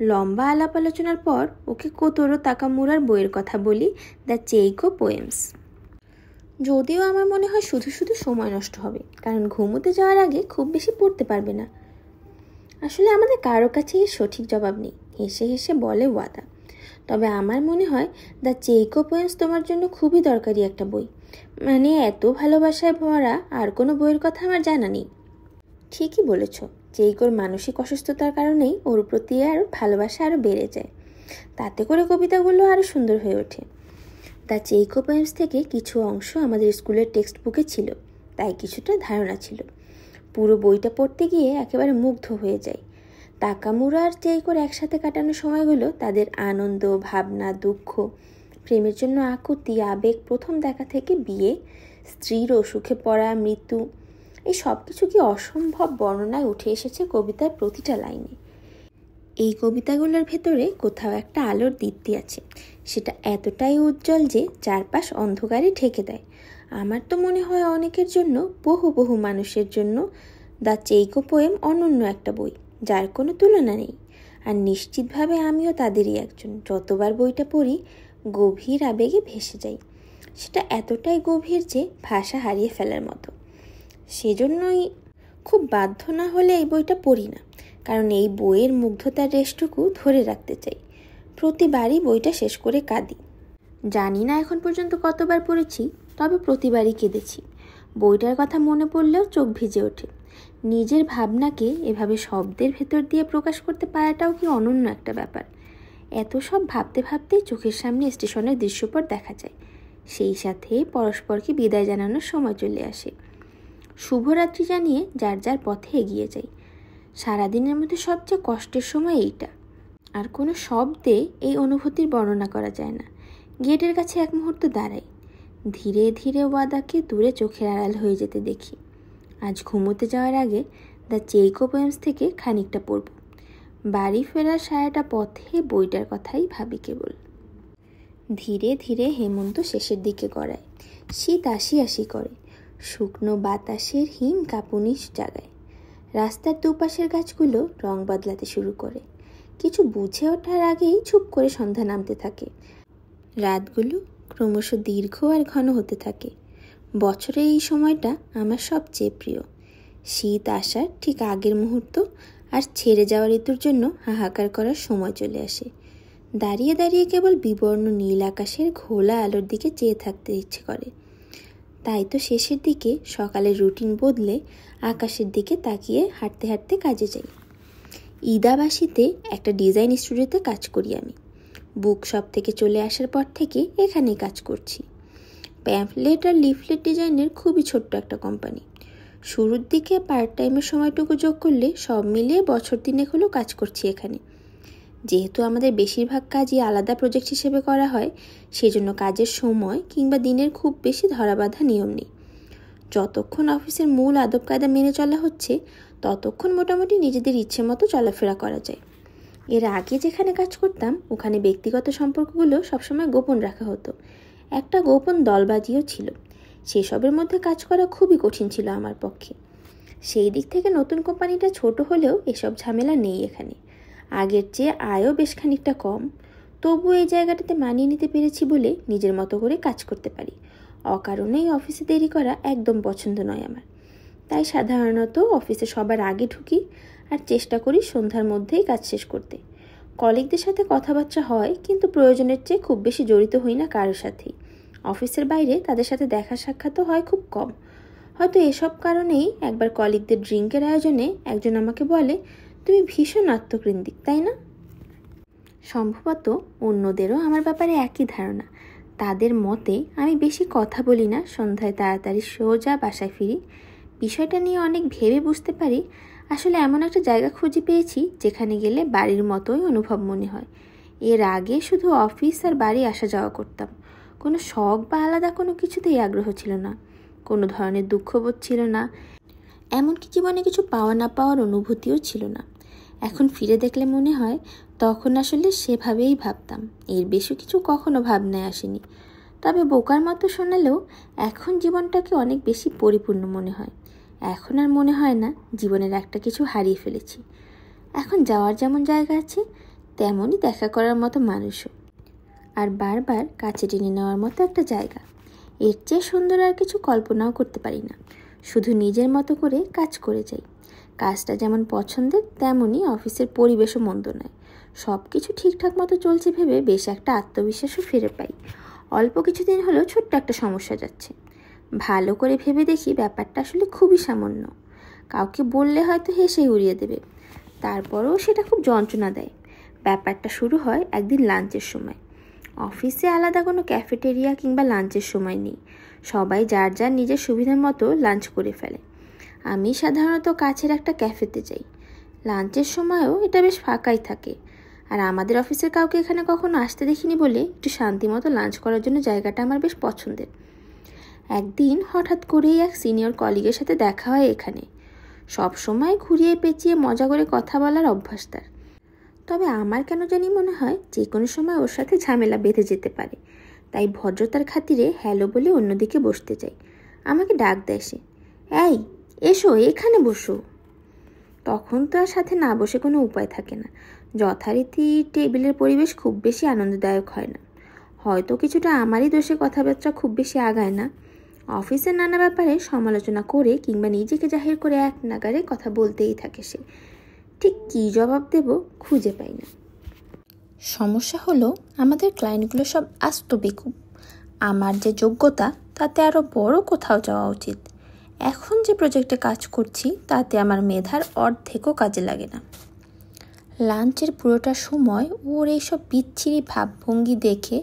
লম্বা আলাপ আলোচনার পর ওকে কোতোরো তাকামুরার বইয়ের কথা বলি, দ্য চেইকো পোয়েমস। যদিও আমার মনে হয় শুধু শুধু সময় নষ্ট হবে, কারণ ঘুমোতে যাওয়ার আগে খুব বেশি পড়তে পারবে না। আসলে আমাদের কারো কাছেই সঠিক জবাব নেই, হেসে হেসে বলে ওয়াদা। তবে আমার মনে হয় দ্য চেইকো পোয়েমস তোমার জন্য খুবই দরকারি একটা বই। মানে এত ভালোবাসায় ভরা আর কোনো বইয়ের কথা আমার জানা নেই। ঠিকই বলেছ, চেইকোর মানসিক অসুস্থতার কারণেই ওর প্রতি আরও ভালোবাসা আরও বেড়ে যায়। তাতে করে কবিতাগুলো আরও সুন্দর হয়ে ওঠে। দ্য চেইকো পোয়েমস থেকে কিছু অংশ আমাদের স্কুলের টেক্সট বুকে ছিল, তাই কিছুটা ধারণা ছিল। পুরো বইটা পড়তে গিয়ে একেবারে মুগ্ধ হয়ে যায়। তাকামুরা আর চেইকোর একসাথে কাটানো সময়গুলো, তাদের আনন্দ, ভাবনা, দুঃখ, প্রেমের জন্য আকুতি, আবেগ, প্রথম দেখা থেকে বিয়ে, স্ত্রীর অসুখে পড়া, মৃত্যু, এই সব কিছু কি অসম্ভব বর্ণনায় উঠে এসেছে কবিতার প্রতিটা লাইনে। এই কবিতাগুলোর ভেতরে কোথাও একটা আলোর দীপ্তি আছে। সেটা এতটাই উজ্জ্বল যে চারপাশ অন্ধকারে ঢেকে দেয়। আমার তো মনে হয় অনেকের জন্য, বহু বহু মানুষের জন্য দ্য চেইকো পোয়েম অনন্য একটা বই, যার কোনো তুলনা নেই। আর নিশ্চিতভাবে আমিও তাদেরই একজন। যতবার বইটা পড়ি গভীর আবেগে ভেসে যাই। সেটা এতটাই গভীর যে ভাষা হারিয়ে ফেলার মতো। সেজন্যই খুব বাধ্য না হলে এই বইটা পড়ি না, কারণ এই বইয়ের মুগ্ধতার রেশটুকু ধরে রাখতে চাই। প্রতিবারই বইটা শেষ করে কাঁদি। জানি না এখন পর্যন্ত কতবার পড়েছি, তবে প্রতিবারই কেঁদেছি। বইটার কথা মনে পড়লেও চোখ ভিজে ওঠে। নিজের ভাবনাকে এভাবে শব্দের ভেতর দিয়ে প্রকাশ করতে পারাটাও কি অনন্য একটা ব্যাপার। এত সব ভাবতে ভাবতেই চোখের সামনে স্টেশনের দৃশ্যপট দেখা যায়। সেই সাথে পরস্পরকে বিদায় জানানোর সময় চলে আসে। শুভরাত্রি জানিয়ে যার যার পথে এগিয়ে যাই। সারাদিনের মধ্যে সবচেয়ে কষ্টের সময় এইটা। আর কোনো শব্দে এই অনুভূতির বর্ণনা করা যায় না। গেটের কাছে এক মুহূর্ত দাঁড়াই। ধীরে ধীরে ওয়াদাকে দূরে চোখের আড়াল হয়ে যেতে দেখি। আজ ঘুমোতে যাওয়ার আগে দ্য চেইকো পোয়েমস থেকে খানিকটা পড়ব। বাড়ি ফেরার সারাটা পথে বইটার কথাই ভাবি কেবল। ধীরে ধীরে হেমন্ত শেষের দিকে গড়ায়। শীত আসি আসি করে। শুকনো বাতাসের হিম কাঁপুনি জাগায়। রাস্তার দুপাশের গাছগুলো রং বদলাতে শুরু করে। কিছু বুঝে ওঠার আগেই চুপ করে সন্ধ্যা নামতে থাকে। রাতগুলো ক্রমশ দীর্ঘ আর ঘন হতে থাকে। বছরের এই সময়টা আমার সবচেয়ে প্রিয়। শীত আসার ঠিক আগের মুহূর্ত আর ছেড়ে যাওয়া ঋতুর জন্য হাহাকার করার সময় চলে আসে। দাঁড়িয়ে দাঁড়িয়ে কেবল বিবর্ণ নীল আকাশের ঘোলা আলোর দিকে চেয়ে থাকতে ইচ্ছে করে। তাই তো শেষের দিকে সকালের রুটিন বদলে আকাশের দিকে তাকিয়ে হাঁটতে হাঁটতে কাজে যাই। ইদাবাসীতে একটা ডিজাইন স্টুডিওতে কাজ করি আমি। বুক শপ থেকে চলে আসার পর থেকে এখানেই কাজ করছি। প্যাম্পলেট আর লিফলেট ডিজাইনের খুবই ছোট্ট একটা কোম্পানি। শুরুর দিকে পার্ট টাইমের সময়টুকু যোগ করলে সব মিলিয়ে বছর 3 হলো কাজ করছি এখানে। যেহেতু আমাদের বেশিরভাগ কাজই আলাদা প্রজেক্ট হিসেবে করা হয়, সেজন্য কাজের সময় কিংবা দিনের খুব বেশি ধরাবাঁধা নিয়ম নেই। যতক্ষণ অফিসের মূল আদব কায়দা মেনে চলা হচ্ছে, ততক্ষণ মোটামুটি নিজেদের ইচ্ছে মতো চলাফেরা করা যায়। এর আগে যেখানে কাজ করতাম ওখানে ব্যক্তিগত সম্পর্কগুলো সবসময় গোপন রাখা হতো। একটা গোপন দলবাজিও ছিল। সেসবের মধ্যে কাজ করা খুবই কঠিন ছিল আমার পক্ষে। সেই দিক থেকে নতুন কোম্পানিটা ছোট হলেও এসব ঝামেলা নেই এখানে। আগের চেয়ে আয়ও বেশ খানিকটা কম। তবু এই জায়গাটাতে মানিয়ে নিতে পেরেছি বলে নিজের মতো করে কাজ করতে পারি। অকারণেই অফিসে দেরি করা একদম পছন্দ নয় আমার। তাই সাধারণত অফিসে সবার আগে ঢুকি আর চেষ্টা করি সন্ধ্যার মধ্যেই কাজ শেষ করতে। কলিগদের সাথে কথাবার্তা হয়, কিন্তু প্রয়োজনের চেয়ে খুব বেশি জড়িত হই না কারোর সাথেই। অফিসের বাইরে তাদের সাথে দেখা সাক্ষাৎও হয় খুব কম। হয়তো এসব কারণেই একবার কলিগদের ড্রিঙ্কের আয়োজনে একজন আমাকে বলে, তুমি ভীষণ আত্মকেন্দ্রিক, তাই না? সম্ভবত অন্যদেরও আমার ব্যাপারে একই ধারণা। তাদের মতে আমি বেশি কথা বলি না, সন্ধ্যায় তাড়াতাড়ি সোজা বাসায় ফিরি। বিষয়টা নিয়ে অনেক ভেবে বুঝতে পারি আসলে এমন একটা জায়গা খুঁজে পেয়েছি যেখানে গেলে বাড়ির মতোই অনুভব মনে হয়। এর আগে শুধু অফিস আর বাড়ি আসা যাওয়া করতাম, কোনো শখ বা আলাদা কোনো কিছুতেই আগ্রহ ছিল না, কোনো ধরনের দুঃখবোধ ছিল না, এমনকি জীবনে কিছু পাওয়া না পাওয়ার অনুভূতিও ছিল না। এখন ফিরে দেখলে মনে হয় তখন আসলে সেভাবেই ভাবতাম, এর বেশি কিছু কখনো ভাবনায় আসেনি। তবে বোকার মতো শোনালেও এখন জীবনটাকে অনেক বেশি পরিপূর্ণ মনে হয়। এখন আর মনে হয় না জীবনের একটা কিছু হারিয়ে ফেলেছি। এখন যাওয়ার যেমন জায়গা আছে, তেমনই দেখা করার মতো মানুষও, আর বারবার কাছে টেনে নেওয়ার মতো একটা জায়গা। এর চেয়ে সুন্দর আর কিছু কল্পনাও করতে পারি না। শুধু নিজের মতো করে কাজ করে যাই। কাজটা যেমন পছন্দের, তেমনই অফিসের পরিবেশও মন্দ নয়। সব কিছু ঠিকঠাক মতো চলছে ভেবে বেশ একটা আত্মবিশ্বাসও ফিরে পাই। অল্প কিছুদিন হলেও ছোট্ট একটা সমস্যা যাচ্ছে। ভালো করে ভেবে দেখি ব্যাপারটা আসলে খুবই সামান্য। কাউকে বললে হয়তো হেসেই উড়িয়ে দেবে, তারপরেও সেটা খুব যন্ত্রণা দেয়। ব্যাপারটা শুরু হয় একদিন লাঞ্চের সময়। অফিসে আলাদা কোনো ক্যাফেটেরিয়া কিংবা লাঞ্চের সময় নেই, সবাই যার যার নিজের সুবিধার মতো লাঞ্চ করে ফেলে। আমি সাধারণত কাছের একটা ক্যাফেতে যাই। লাঞ্চের সময়ও এটা বেশ ফাঁকাই থাকে, আর আমাদের অফিসের কাউকে এখানে কখনো আসতে দেখিনি বলে একটু শান্তি মতো লাঞ্চ করার জন্য জায়গাটা আমার বেশ পছন্দের। একদিন হঠাৎ করেই এক সিনিয়র কলিগের সাথে দেখা হয় এখানে। সব সময় ঘুরিয়ে পেঁচিয়ে মজা করে কথা বলার অভ্যাস তার। তবে আমার কেন জানি মনে হয় যে কোনো সময় ওর সাথে ঝামেলা বেঁধে যেতে পারে, তাই ভদ্রতার খাতিরে হ্যালো বলে অন্যদিকে বসতে চাই। আমাকে ডাক দেয় সে, এই এসো এখানে বসো। তখন তো আর সাথে না বসে কোনো উপায় থাকে না। যথারীতি টেবিলের পরিবেশ খুব বেশি আনন্দদায়ক হয় না। হয়তো কিছুটা আমারই দোষে কথাবার্তা খুব বেশি আগায় না। অফিসের নানা ব্যাপারে সমালোচনা করে কিংবা নিজেকে জাহির করে এক নাগারে কথা বলতেই থাকে সে। ঠিক কী জবাব দেব খুঁজে পাই না। সমস্যা হলো আমাদের ক্লায়েন্টগুলো সব আস্ত বেকুব। আমার যে যোগ্যতা তাতে আরও বড় কোথাও যাওয়া উচিত। এখন যে প্রজেক্টে কাজ করছি তাতে আমার মেধার অর্ধেকও কাজে লাগে না। লাঞ্চের পুরোটা সময় ওর এইসব বিচ্ছিরি ভাবভঙ্গি দেখে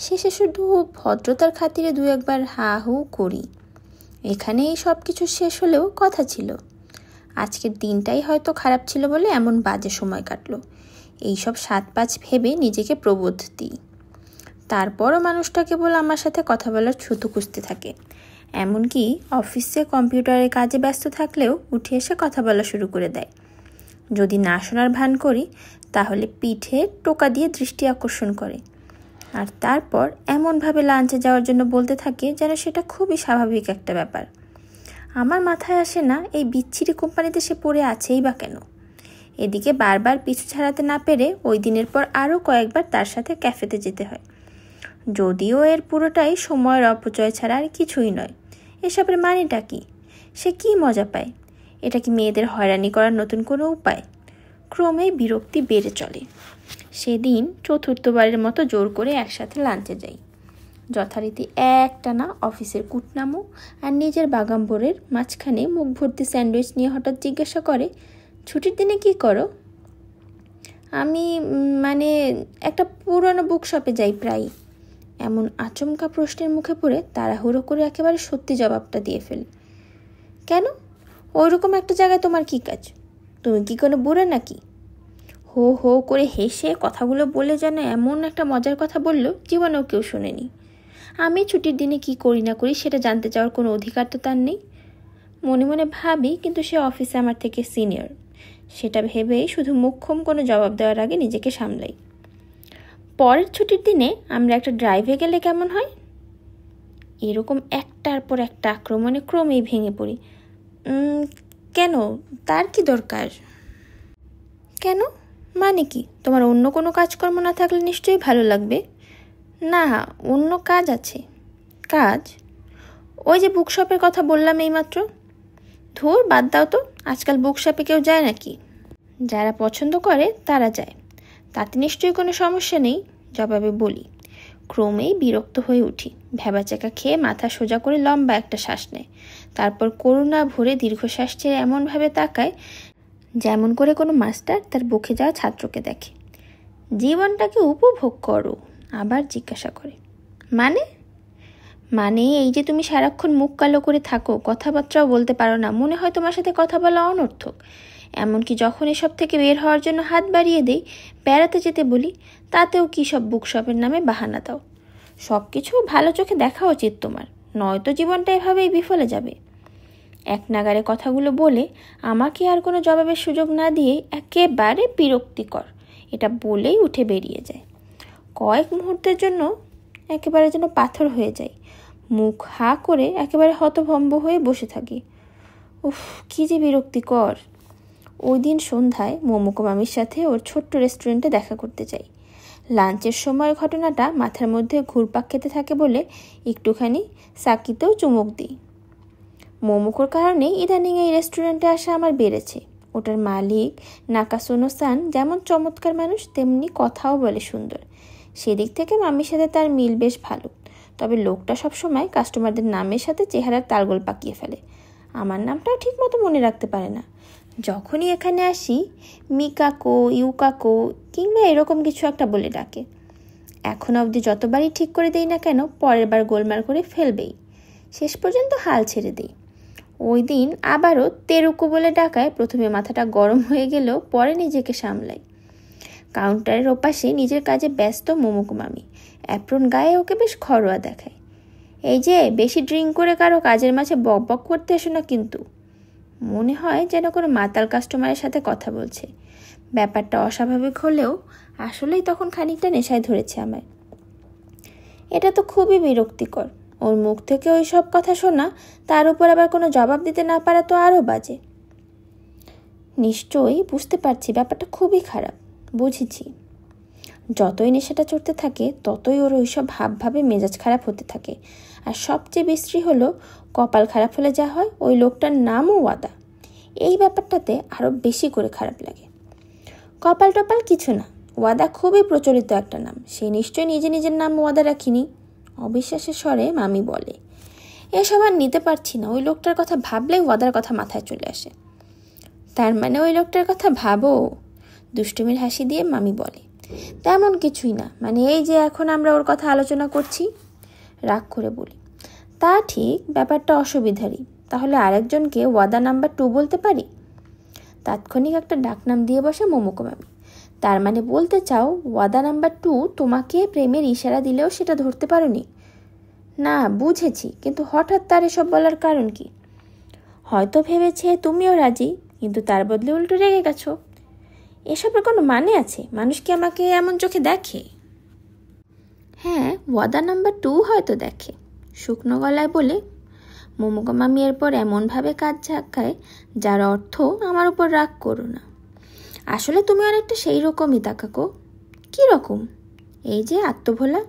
শেষে শুধু ভদ্রতার খাতিরে দু একবার হা হু করি। এখানেই সব কিছু শেষ হলেও কথা ছিল। আজকের দিনটাই হয়তো খারাপ ছিল বলে এমন বাজে সময় কাটলো, এইসব 7-5 ভেবে নিজেকে প্রবোধ দিই। তারপরও মানুষটা কেবল আমার সাথে কথা বলার ছুতো খুঁজতে থাকে। এমনকি অফিসে কম্পিউটারে কাজে ব্যস্ত থাকলেও উঠে এসে কথা বলা শুরু করে দেয়। যদি না শোনার ভান করি তাহলে পিঠে টোকা দিয়ে দৃষ্টি আকর্ষণ করে, আর তারপর এমনভাবে লাঞ্চে যাওয়ার জন্য বলতে থাকে যেন সেটা খুবই স্বাভাবিক একটা ব্যাপার। আমার মাথায় আসে না এই বিচ্ছিরি কোম্পানিতে সে পড়ে আছেই বা কেন। এদিকে বারবার পিছু ছাড়াতে না পেরে ওই দিনের পর আরও কয়েকবার তার সাথে ক্যাফেতে যেতে হয়। যদিও এর পুরোটাই সময়ের অপচয় ছাড়া আর কিছুই নয়। এসবের মানেটা কি? সে কি মজা পায়? এটা কি মেয়েদের হয়রানি করার নতুন কোনো উপায়? ক্রমেই বিরক্তি বেড়ে চলে। সেদিন চতুর্থবারের মতো জোর করে একসাথে লাঞ্চে যাই। যথারীতি একটানা অফিসের কুটনামো আর নিজের বাগাম্বরের মাঝখানে মুখ ভর্তি স্যান্ডউইচ নিয়ে হঠাৎ জিজ্ঞাসা করে, ছুটির দিনে কি করো? আমি একটা পুরনো বুক শপে যাই প্রায়। এমন আচমকা প্রশ্নের মুখে পড়ে তাড়াহুড়ো করে একেবারে সত্যি জবাবটা দিয়ে ফেলি। কেন? ওইরকম একটা জায়গায় তোমার কি কাজ? তুমি কি কোনো বুড়ো নাকি? হো হো করে হেসে কথাগুলো বলে যেন এমন একটা মজার কথা বলল জীবনেও কেউ শোনেনি। আমি ছুটির দিনে কি করি না করি সেটা জানতে চাওয়ার কোনো অধিকার তো তার নেই। মনে মনে ভাবি, কিন্তু সে অফিসে আমার থেকে সিনিয়র, সেটা ভেবেই শুধু মুখ্যম কোনো জবাব দেওয়ার আগে নিজেকে সামলাই। পরের ছুটির দিনে আমরা একটা ড্রাইভে গেলে কেমন হয়? এরকম একটার পর একটা আক্রমণে ক্রমেই ভেঙে পড়ি। কেন? তার কি দরকার? কেন মানে কি? তোমার অন্য কোনো কাজকর্ম না থাকলে নিশ্চয়ই ভালো লাগবে। না, অন্য কাজ আছে। কাজ? ওই যে বুকশপের কথা বললাম এইমাত্র। ধুর, বাদ দাও তো, আজকাল বুকশপে কেউ যায় নাকি? যারা পছন্দ করে তারা যায়, তাতে নিশ্চয়ই কোনো সমস্যা নেই, জবাবে বলি। ক্রমেই বিরক্ত হয়ে উঠি। ভ্যাবাচাকা খেয়ে মাথা সোজা করে লম্বা একটা শ্বাস নেয়, তারপর করুণা ভরে দীর্ঘশ্বাস ছেড়ে এমনভাবে তাকায় যেমন করে কোনো মাস্টার তার বকে যাওয়া ছাত্রকে দেখে। জীবনটাকে উপভোগ করো। আবার জিজ্ঞাসা করে, মানে? মানে এই যে তুমি সারাক্ষণ মুখ কালো করে থাকো, কথাবার্তাও বলতে পারো না, মনে হয় তোমার সাথে কথা বলা অনর্থক। এমনকি যখন এসব থেকে বের হওয়ার জন্য হাত বাড়িয়ে দেই, বেড়াতে যেতে বলি, তাতেও কি সব বুকশপের নামে বাহানা দাও। সব কিছু ভালো চোখে দেখা উচিত তোমার, নয়তো জীবনটা এভাবেই বিফলে যাবে। এক নাগারে কথাগুলো বলে আমাকে আর কোনো জবাবের সুযোগ না দিয়ে একেবারে বিরক্তিকর এটা বলেই উঠে বেরিয়ে যায়। কয়েক মুহূর্তের জন্য একেবারে যেন পাথর হয়ে যায়, মুখ হা করে একেবারে হতভম্ব হয়ে বসে থাকি। উফ, কী যে বিরক্তিকর। ওই দিন সন্ধ্যায় মোমোকো মামির সাথে ওর ছোট্ট রেস্টুরেন্টে দেখা করতে যাই। লাঞ্চের সময় ঘটনাটা মাথার মধ্যে ঘুরপাক খেতে থাকে বলে একটুখানি সাকিতেও চুমুক দিই। মোমোকোর কারণে ইদানিং এই রেস্টুরেন্টে আসা আমার বেড়েছে। ওটার মালিক নাকাসোনো-সান যেমন চমৎকার মানুষ, তেমনি কথাও বলে সুন্দর। সেদিক থেকে মামির সাথে তার মিল বেশ ভালো। তবে লোকটা সবসময় কাস্টমারদের নামের সাথে চেহারার তালগোল পাকিয়ে ফেলে। আমার নামটাও ঠিক মতো মনে রাখতে পারে না। যখনই এখানে আসি মিকাকো, ইউকাকো কিংবা এরকম কিছু একটা বলে ডাকে। এখন অবধি যতবারই ঠিক করে দেই না কেন, পরের বার গোলমাল করে ফেলবেই। শেষ পর্যন্ত হাল ছেড়ে দিই। ওই দিন আবারও তেরুকো বলে ডাকায় প্রথমে মাথাটা গরম হয়ে গেলেও পরে নিজেকে সামলাই। কাউন্টারের ওপাশে নিজের কাজে ব্যস্ত মোমোকো মামি অ্যাপ্রন গায়ে ওকে বেশ ঘরোয়া দেখায়। এই যে, বেশি ড্রিঙ্ক করে কারো কাজের মাঝে বক বক করতে এসো না কিন্তু। মনে হয় যেন কোনো মাতাল কাস্টমারের সাথে কথা বলছে। ব্যাপারটা অস্বাভাবিক হলেও আসলেই তখন খানিকটা নেশায় ধরেছে আমায়। এটা তো খুবই বিরক্তিকর। ওর মুখ থেকে ওই সব কথা শোনা, তার উপর আবার কোনো জবাব দিতে না পারা তো আরও বাজে। নিশ্চয়ই বুঝতে পারছি ব্যাপারটা খুবই খারাপ, বুঝেছি। যতই নেশাটা চড়তে থাকে ততই ওর ওইসব ভাবে মেজাজ খারাপ হতে থাকে। আর সবচেয়ে বিশ্রী হলো, কপাল খারাপ হলে যা হয়, ওই লোকটার নামও ওয়াদা। এই ব্যাপারটাতে আরও বেশি করে খারাপ লাগে। কপাল টপাল কিছু না, ওয়াদা খুবই প্রচলিত একটা নাম। সে নিশ্চয়ই নিজের নাম ওয়াদা রাখিনি। অবিশ্বাসের স্বরে মামি বলে, এসব আর নিতে পারছি না। ওই লোকটার কথা ভাবলেই ওয়াদার কথা মাথায় চলে আসে। তার মানে ওই লোকটার কথা ভাবো? দুষ্টুমির হাসি দিয়ে মামি বলে, তেমন কিছুই না, মানে এই যে এখন আমরা ওর কথা আলোচনা করছি। রাগ করে বলি, তা ঠিক, ব্যাপারটা অসুবিধারই। তাহলে আরেকজনকে ওয়াদা নাম্বার 2 বলতে পারি? তাৎক্ষণিক একটা ডাকনাম দিয়ে বসে মোমোকো মামি। তার মানে বলতে চাও ওয়াদা নাম্বার 2 তোমাকে প্রেমের ইশারা দিলেও সেটা ধরতে পারোনি? না, বুঝেছি, কিন্তু হঠাৎ তার এসব বলার কারণ কি? হয়তো ভেবেছে তুমিও রাজি, কিন্তু তার বদলে উল্টো রেগে গেছো। এসবের কোনো মানে আছে? মানুষ কি আমাকে এমন চোখে দেখে? হ্যাঁ, ওয়াদা নাম্বার 2 হয়তো দেখে, শুকনো গলায় বলে মোমোকো মামি এরপর এমনভাবে কাজ ঝাঁকায় যার অর্থ আমার উপর রাগ করো না। আসলে তুমি অনেকটা সেই রকমই তাকাকো। কী রকম? এই যে আত্মভোলা।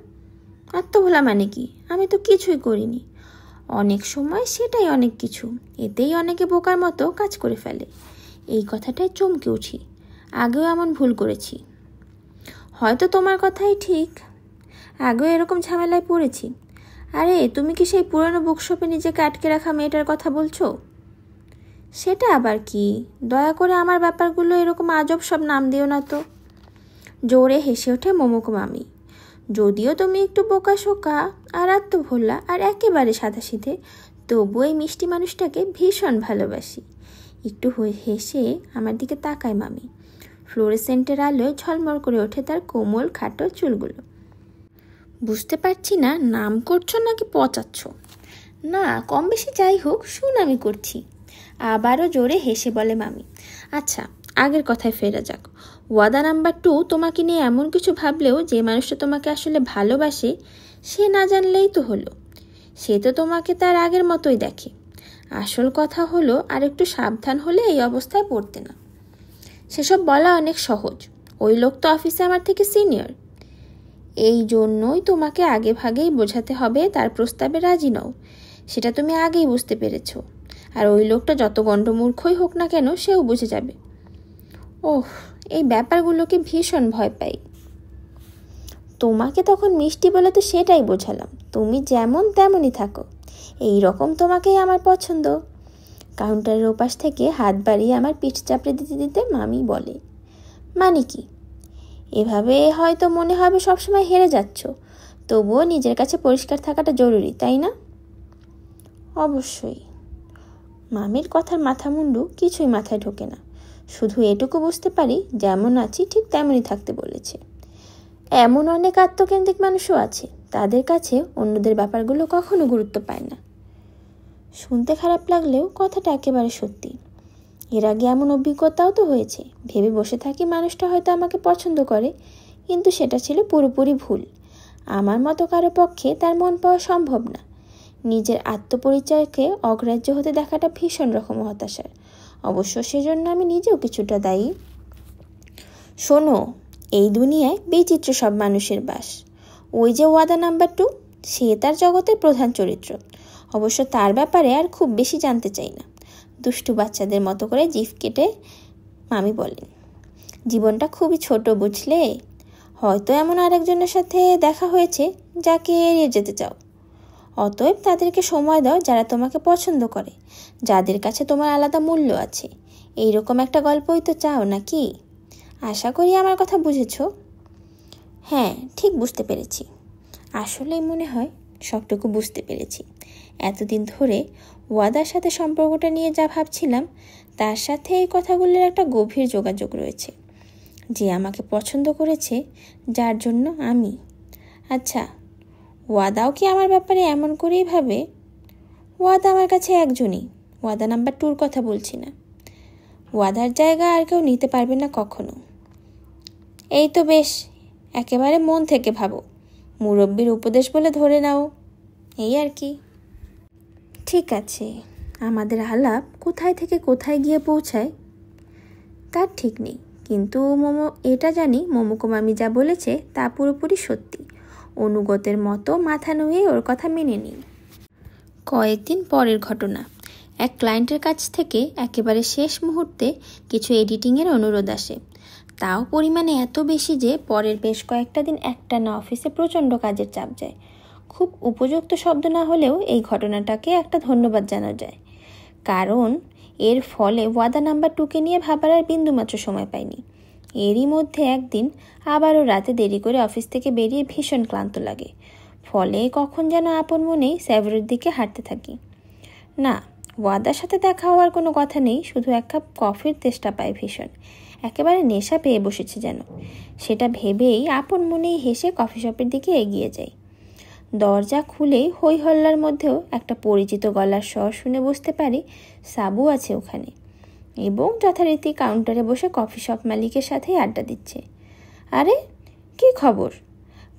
আত্মভোলা মানে কি? আমি তো কিছুই করিনি। অনেক সময় সেটাই অনেক কিছু, এতেই অনেকে বোকার মতো কাজ করে ফেলে। এই কথাটায় চমকে উঠি। আগেও এমন ভুল করেছি। হয়তো তোমার কথাই ঠিক, আগেও এরকম ঝামেলায় পড়েছি। আরে, তুমি কি সেই পুরনো বুকশপে নিজেকে আটকে রাখা মেয়েটার কথা বলছো? সেটা আবার কি? দয়া করে আমার ব্যাপারগুলো এরকম আজব সব নাম দিও না তো। জোরে হেসে ওঠে মোমোকো মামি। যদিও তুমি একটু বোকাশোকা আর আত্মভোলা আর একেবারে সাদাসিধে, তবু এই মিষ্টি মানুষটাকে ভীষণ ভালোবাসি। একটু হেসে আমার দিকে তাকায় মামি। ফ্লোরেসেন্টের আলোয় ঝলমল করে ওঠে তার কোমল খাটো চুলগুলো। বুঝতে পারছি না নাম করছো নাকি পচাচ্ছ। না, কম বেশি যাই হোক, সুনামি করছি। আবারও জোরে হেসে বলে মামি। আচ্ছা, আগের কথায় ফেরা যাক। ওয়াদা নাম্বার 2 তোমাকে নিয়ে এমন কিছু ভাবলেও যে মানুষটা তোমাকে আসলে ভালোবাসে সে না জানলেই তো হলো। সে তো তোমাকে তার আগের মতোই দেখে। আসল কথা হলো আর একটু সাবধান হলে এই অবস্থায় পড়তে না। সেসব বলা অনেক সহজ। ওই লোক তো অফিসে আমার থেকে সিনিয়র। এই জন্যই তোমাকে আগে ভাগেই বোঝাতে হবে তার প্রস্তাবে রাজি নও। সেটা তুমি আগেই বুঝতে পেরেছো। আর ওই লোকটা যত গণ্ডমূর্খই হোক না কেন সেও বুঝে যাবে। ওহ, এই ব্যাপারগুলোকে ভীষণ ভয় পাই। তোমাকে তখন মিষ্টি বলে তো সেটাই বোঝালাম, তুমি যেমন তেমনই থাকো, এই রকম তোমাকেই আমার পছন্দ। কাউন্টারের ওপাশ থেকে হাত বাড়িয়ে আমার পিঠ চাপড়ে দিতে দিতে মামি বলে, মানে কি? এভাবে হয়তো মনে হবে সবসময় হেরে যাচ্ছ, তবুও নিজের কাছে পরিষ্কার থাকাটা জরুরি, তাই না? অবশ্যই। মামির কথার মাথা মুন্ডু কিছুই মাথায় ঢোকে না, শুধু এটুকু বুঝতে পারি যেমন আছি ঠিক তেমনই থাকতে বলেছে। এমন অনেক আত্মকেন্দ্রিক মানুষও আছে, তাদের কাছে অন্যদের ব্যাপারগুলো কখনো গুরুত্ব পায় না। শুনতে খারাপ লাগলেও কথাটা একেবারে সত্যি। এর আগে এমন অভিজ্ঞতাও তো হয়েছে, ভেবে বসে থাকি মানুষটা হয়তো আমাকে পছন্দ করে, কিন্তু সেটা ছিল পুরোপুরি ভুল। আমার মতো কারো পক্ষে তার মন পাওয়া সম্ভব না। নিজের আত্মপরিচয়কে অগ্রাহ্য হতে দেখাটা ভীষণ রকম হতাশার। অবশ্য সেজন্য আমি নিজেও কিছুটা দায়ী। শোনো, এই দুনিয়ায় বিচিত্র সব মানুষের বাস। ওই যে ওয়াদা নাম্বার 2, সে তার জগতের প্রধান চরিত্র। অবশ্য তার ব্যাপারে আর খুব বেশি জানতে চাই না। দুষ্টু বাচ্চাদের মতো করে জিভ কেটে মামি বলেন, জীবনটা খুবই ছোট বুঝলে। হয়তো এমন আরেকজনের সাথে দেখা হয়েছে যাকে এড়িয়ে যেতে চাও। অতএব তাদেরকে সময় দাও যারা তোমাকে পছন্দ করে, যাদের কাছে তোমার আলাদা মূল্য আছে। এইরকম একটা গল্পই তো চাও নাকি? আশা করি আমার কথা বুঝেছ। হ্যাঁ, ঠিক বুঝতে পেরেছি। আসলেই মনে হয় সবটুকু বুঝতে পেরেছি। এতদিন ধরে ওয়াদার সাথে সম্পর্কটা নিয়ে যা ভাবছিলাম, তার সাথে এই কথাগুলোর একটা গভীর যোগাযোগ রয়েছে। যে আমাকে পছন্দ করেছে, যার জন্য আমি। আচ্ছা, ওয়াদাও কি আমার ব্যাপারে এমন করেই ভাবে? ওয়াদা আমার কাছে একজনই, ওয়াদা নাম্বার 2 কথা বলছি না। ওয়াদার জায়গা আর কেউ নিতে পারবে না কখনো। এই তো বেশ, একেবারে মন থেকে ভাবো, মুরব্বির উপদেশ বলে ধরে নাও, এই আর কি। ঠিক আছে, আমাদের আলাপ কোথায় থেকে কোথায় গিয়ে পৌঁছায় তার ঠিক নেই, কিন্তু এটা জানি মোমোকো মামি যা বলেছে তা পুরোপুরি সত্যি। অনুগতের মতো মাথা নুয়ে ওর কথা মেনে নিই। কয়েকদিন পরের ঘটনা। এক ক্লায়েন্টের কাছ থেকে একেবারে শেষ মুহূর্তে কিছু এডিটিংয়ের অনুরোধ আসে। তাও পরিমাণে এত বেশি যে পরের বেশ কয়েকটা দিন একটানা অফিসে প্রচণ্ড কাজের চাপ যায়। খুব উপযুক্ত শব্দ না হলেও এই ঘটনাটাকে একটা ধন্যবাদ জানা যায়, কারণ এর ফলে ওয়াদা নাম্বার 2কে নিয়ে ভাবার আর বিন্দুমাত্র সময় পাইনি। এরই মধ্যে একদিন আবারও রাতে দেরি করে অফিস থেকে বেরিয়ে ভীষণ ক্লান্ত লাগে। ফলে কখন যেন আপন মনেই স্যাভরের দিকে হাঁটতে থাকি। না, ওয়াদার সাথে দেখা হওয়ার কোনো কথা নেই, শুধু এক কাপ কফির তেষ্টা পায় ভীষণ। একেবারে নেশা পেয়ে বসেছে যেন। সেটা ভেবেই আপন মনেই হেসে কফি শপের দিকে এগিয়ে যাই। দরজা খুলেই হই হল্লার মধ্যেও একটা পরিচিত গলার স্বর শুনে বুঝতে পারি সাবু আছে ওখানে, এবং যথারীতি কাউন্টারে বসে কফি শপ মালিকের সাথেই আড্ডা দিচ্ছে। আরে, কি খবর?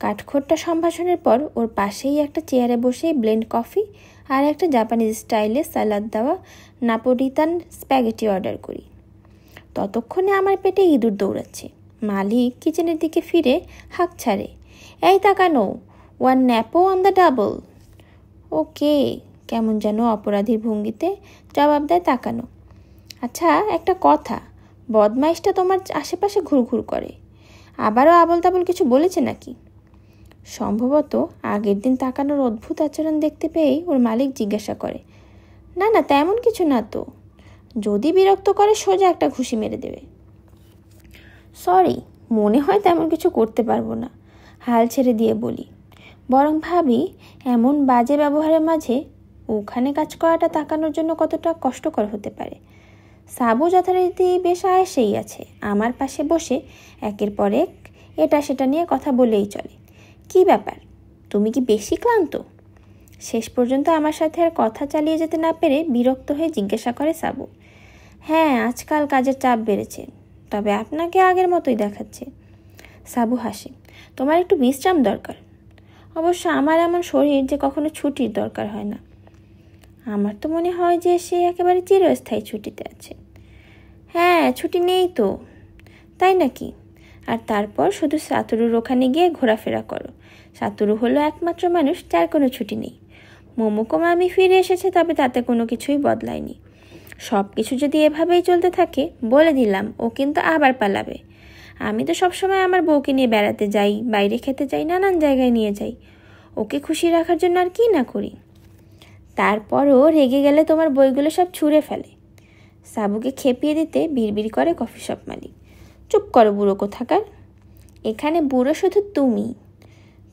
কাঠখোট্টা সম্ভাষণের পর ওর পাশেই একটা চেয়ারে বসে ব্লেন্ড কফি আর একটা জাপানিজ স্টাইলে সালাদ দেওয়া নাপোলিতান স্প্যাগেটি অর্ডার করি। ততক্ষণে আমার পেটে ইঁদুর দৌড়াচ্ছে। মালিক কিচেনের দিকে ফিরে হাঁক ছাড়ে, এই তাকানো, 1 ন্যাপো অন দ্য ডাবল। ওকে, কেমন যেন অপরাধীর ভঙ্গিতে জবাব দেয় তাকানো। আচ্ছা, একটা কথা, বদমাইশটা তোমার আশেপাশে ঘুরঘুর করে, আবারও আবল তাবল কিছু বলেছে নাকি? সম্ভবত আগের দিন তাকানোর অদ্ভুত আচরণ দেখতে পেয়েই ওর মালিক জিজ্ঞাসা করে, না না, তেমন কিছু না তো। যদি বিরক্ত করে সোজা একটা ঘুষি মেরে দেবে। সরি, মনে হয় তেমন কিছু করতে পারবো না, হাল ছেড়ে দিয়ে বলি। বরং ভাবি এমন বাজে ব্যবহারের মাঝে ওখানে কাজ করাটা তাকানোর জন্য কতটা কষ্টকর হতে পারে। সাবু যথারীতি বেশ আয়েসেই আছে, আমার পাশে বসে একের পর এক এটা সেটা নিয়ে কথা বলেই চলে। কি ব্যাপার, তুমি কি বেশি ক্লান্ত? শেষ পর্যন্ত আমার সাথে আর কথা চালিয়ে যেতে না পেরে বিরক্ত হয়ে জিজ্ঞাসা করে সাবু। হ্যাঁ, আজকাল কাজের চাপ বেড়েছে, তবে আপনাকে আগের মতোই দেখাচ্ছে। সাবু হাসে, তোমার একটু বিশ্রাম দরকার। অবশ্য আমার এমন শরীর যে কখনো ছুটির দরকার হয় না। আমার তো মনে হয় যে সে একেবারে চিরস্থায়ী ছুটিতে আছে। হ্যাঁ, ছুটি নেই তো। তাই নাকি? আর তারপর শুধু সাতুরুর ওখানে গিয়ে ঘোরাফেরা করো। সাতুরু হলো একমাত্র মানুষ যার কোনো ছুটি নেই। মোমোকো মামি ফিরে এসেছে, তবে তাতে কোনো কিছুই বদলায়নি। সব কিছু যদি এভাবেই চলতে থাকে, বলে দিলাম ও কিন্তু আবার পালাবে। আমি তো সবসময় আমার বউকে নিয়ে বেড়াতে যাই, বাইরে খেতে যাই, নানান জায়গায় নিয়ে যাই। ওকে খুশি রাখার জন্য আর কি না করি। তারপরও রেগে গেলে তোমার বইগুলো সব ছুঁড়ে ফেলে। সাবুকে খেপিয়ে দিতে বিড়বিড় করে কফি শপ মালিক। চুপ করো বুড়ো কোথাকার, এখানে বুড়ো শুধু তুমি।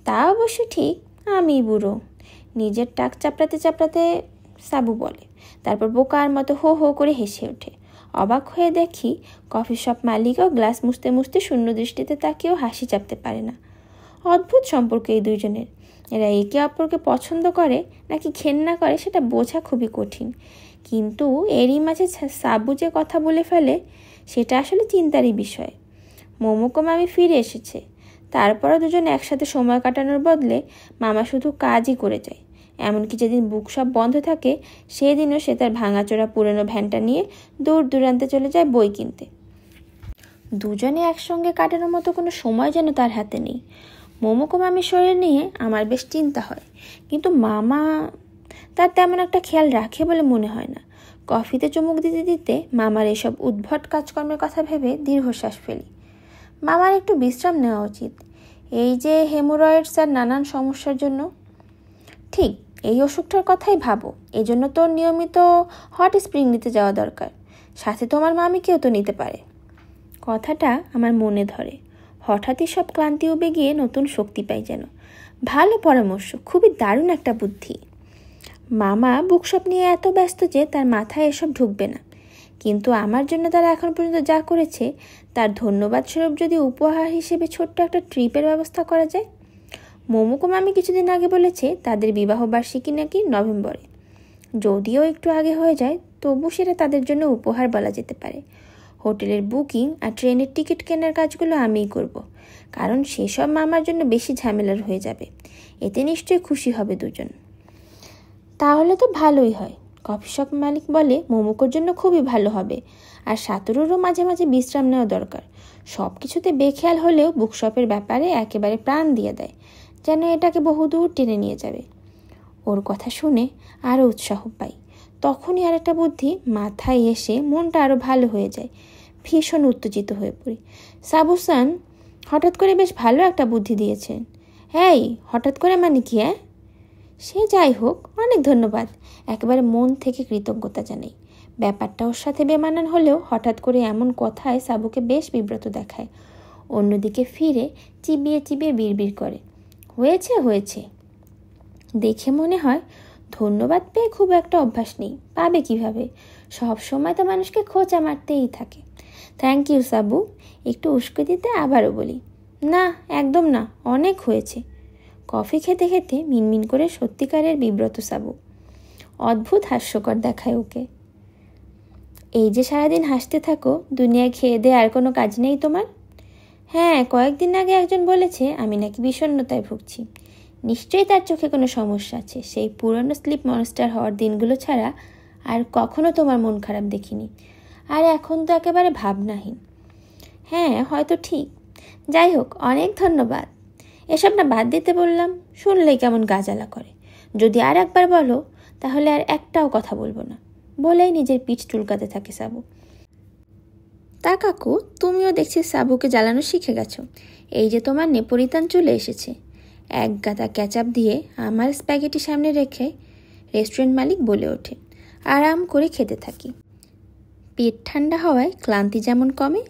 তা অবশ্য ঠিক, আমি বুড়ো, নিজের টাক চাপড়াতে চাপড়াতে সাবু বলে। তারপর বোকার মতো হো হো করে হেসে ওঠে। অবাক হয়ে দেখি কফি শপ মালিকও গ্লাস মুছতে মুছতে শূন্য দৃষ্টিতে তাকেও হাসি চাপতে পারে না। অদ্ভুত সম্পর্ক এই দুইজনের। এরা একে অপরকে পছন্দ করে নাকি ঘেন্না করে সেটা বোঝা খুবই কঠিন। কিন্তু এরই মাঝে সাবু যে কথা বলে ফেলে সেটা আসলে চিন্তারই বিষয়। মোমোকো মামি ফিরে এসেছে, তারপরও দুজন একসাথে সময় কাটানোর বদলে মামা শুধু কাজই করে যায়। এমনকি যেদিন বুকশপ বন্ধ থাকে সেদিনও সে তার ভাঙাচোরা পুরনো ভ্যানটা নিয়ে দূর দূরান্তে চলে যায় বই কিনতে। দুজনে একসঙ্গে কাটানোর মতো কোনো সময় যেন তার হাতে নেই। মোমোকো মামির শরীর নিয়ে আমার বেশ চিন্তা হয়, কিন্তু মামা তার তেমন একটা খেয়াল রাখে বলে মনে হয় না। কফিতে চুমুক দিতে দিতে মামার এসব উদ্ভট কাজকর্মের কথা ভেবে দীর্ঘশ্বাস ফেলি। মামার একটু বিশ্রাম নেওয়া উচিত, এই যে হেমোরয়েডস আর নানান সমস্যার জন্য। ঠিক এই অসুখটার কথাই ভাবো, এজন্য তোর নিয়মিত হট স্প্রিং নিতে যাওয়া দরকার। সাথে তোমার মামিকেও তো নিতে পারে। কথাটা আমার মনে ধরে। হঠাৎই সব ক্লান্তি উবে গিয়ে নতুন শক্তি পাই যেন। ভালো পরামর্শ, খুবই দারুণ একটা বুদ্ধি। মামা বুকশপ নিয়ে এত ব্যস্ত যে তার মাথায় এসব ঢুকবে না, কিন্তু আমার জন্য তারা এখন পর্যন্ত যা করেছে তার ধন্যবাদ স্বরূপ যদি উপহার হিসেবে ছোট্ট একটা ট্রিপের ব্যবস্থা করা যায়। মোমোকো মামি কিছুদিন আগে বলেছে তাদের বিবাহবার্ষিকী নাকি নভেম্বরে। যদিও একটু আগে হয়ে যায়, তবু সেটা তাদের জন্য উপহার বলা যেতে পারে। হোটেলের বুকিং আর ট্রেনের টিকিট কেনার কাজগুলো আমিই করব, কারণ সেসব মামার জন্য বেশি ঝামেলার হয়ে যাবে। এতে নিশ্চয়ই খুশি হবে দুজন। তাহলে তো ভালোই হয়, কফি শপ মালিক বলে মোমোকোর জন্য খুবই ভালো হবে। আর সাতুরুরও মাঝে মাঝে বিশ্রাম নেওয়া দরকার। সব কিছুতে বেখেয়াল হলেও বুকশপের ব্যাপারে একেবারে প্রাণ দিয়ে দেয়, যেন এটাকে বহুদূর টেনে নিয়ে যাবে। ওর কথা শুনে আরও উৎসাহ পাই। তখনই আর একটা বুদ্ধি মাথায় এসে মনটা আরও ভালো হয়ে যায়। ভীষণ উত্তেজিত হয়ে পড়ি। সাবুসান হঠাৎ করে বেশ ভালো একটা বুদ্ধি দিয়েছেন। এই হঠাৎ করে মানে কি? সে যাই হোক, অনেক ধন্যবাদ, একেবারে মন থেকে কৃতজ্ঞতা জানাই। ব্যাপারটা ওর সাথে বেমানান হলেও হঠাৎ করে এমন কথায় সাবুকে বেশ বিব্রত দেখায়। অন্যদিকে ফিরে চিবিয়ে চিবিয়ে বিড়বিড় করে, হয়েছে হয়েছে। দেখে মনে হয় ধন্যবাদ পেয়ে খুব একটা অভ্যাস নেই, পাবে কিভাবে? সব সময় তো মানুষকে খোঁচা মারতেই থাকে। থ্যাংক ইউ সাবু, একটু উস্কে দিতে আবারও বলি। না একদম না, অনেক হয়েছে। কফি খেতে খেতে মিনমিন করে সত্যিকারের বিব্রত সাবু। অদ্ভুত হাস্যকর দেখায় ওকে। এই যে সারাদিন হাসতে থাকো, দুনিয়ায় খেয়ে দে আর কোনো কাজ নেই তোমার? হ্যাঁ, কয়েকদিন আগে একজন বলেছে আমি নাকি বিষণ্ণতায় ভুগছি। নিশ্চয়ই তার চোখে কোনো সমস্যা আছে। সেই পুরনো স্লিপ মনস্টার হওয়ার দিনগুলো ছাড়া আর কখনো তোমার মন খারাপ দেখিনি। আর এখন তো একেবারে ভাবনাহীন। হ্যাঁ হয়তো ঠিক। যাই হোক, অনেক ধন্যবাদ। এসব না বাদ দিতে বললাম, শুনলেই কেমন গাজালা করে। যদি আর একবার বলো তাহলে আর একটাও কথা বলবো না, বলেই নিজের পিঠ চুলকাতে থাকে সাবু। তা কাকু, তুমিও দেখছি সাবুকে জ্বালানো শিখে গেছো। এই যে তোমার নেপোলিতান চলে এসেছে। এক গাদা ক্যাচাপ দিয়ে আমার স্প্যাগেটি সামনে রেখে রেস্টুরেন্ট মালিক বলে ওঠে। আরাম করে খেতে থাকি। পেট ঠান্ডা হওয়ায় ক্লান্তি যেমন কমে,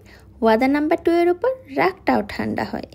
ওয়াদা নাম্বার 2 এর উপর রাগটাও ঠান্ডা হয়।